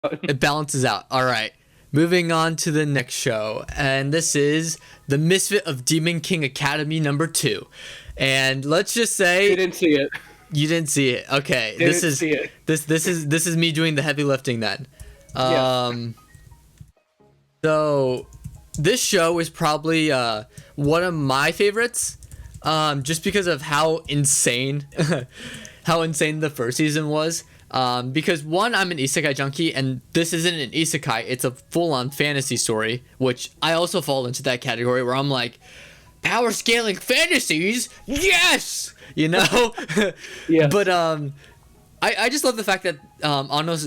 It balances out. All right. Moving on to the next show, and this is The Misfit of Demon King Academy #2. And let's just say Didn't see it. you didn't see it. Okay, Didn't see it. this is me doing the heavy lifting then. Yes. So this show is probably one of my favorites, just because of how insane how insane the first season was. Because one, I'm an isekai junkie, and this isn't an isekai, it's a full-on fantasy story, which I also fall into that category where I'm like, power scaling fantasies, yes, you know. Yes. But I just love the fact that Anos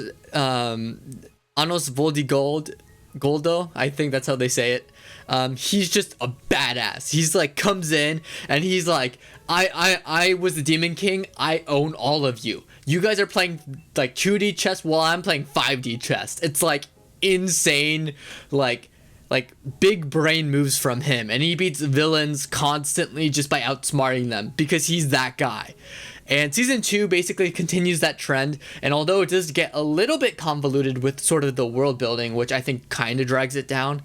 Goldo, I think that's how they say it. He's just a badass. He's like comes in and he's like, I was the Demon King. I own all of you. You guys are playing like 2D chess while I'm playing 5D chess. It's like insane, like big brain moves from him, and he beats villains constantly just by outsmarting them because he's that guy. And season 2 basically continues that trend, and although it does get a little bit convoluted with sort of the world building, which I think kind of drags it down,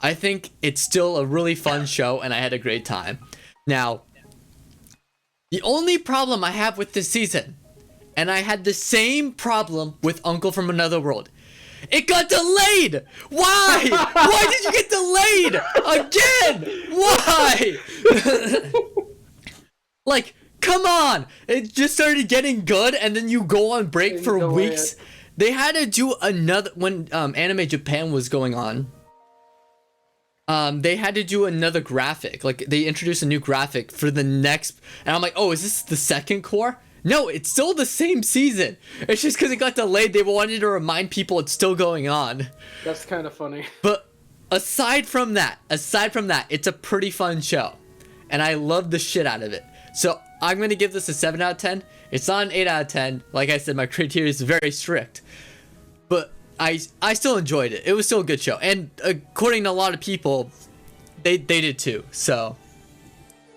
I think it's still a really fun show, and I had a great time. Now, the only problem I have with this season, and I had the same problem with Uncle from Another World, it got delayed! Why? Why did you get delayed? Again! Why? Like, come on! It just started getting good, and then you go on break for weeks. They had to do another... When Anime Japan was going on, they had to do another graphic. Like, they introduced a new graphic for the next... And I'm like, oh, is this the second core? No, it's still the same season. It's just because it got delayed, they wanted to remind people it's still going on. That's kind of funny. But aside from that, it's a pretty fun show. And I love the shit out of it. So I'm going to give this a 7 out of 10. It's not an 8 out of 10. Like I said, my criteria is very strict. But I still enjoyed it. It was still a good show. And according to a lot of people, they did too. So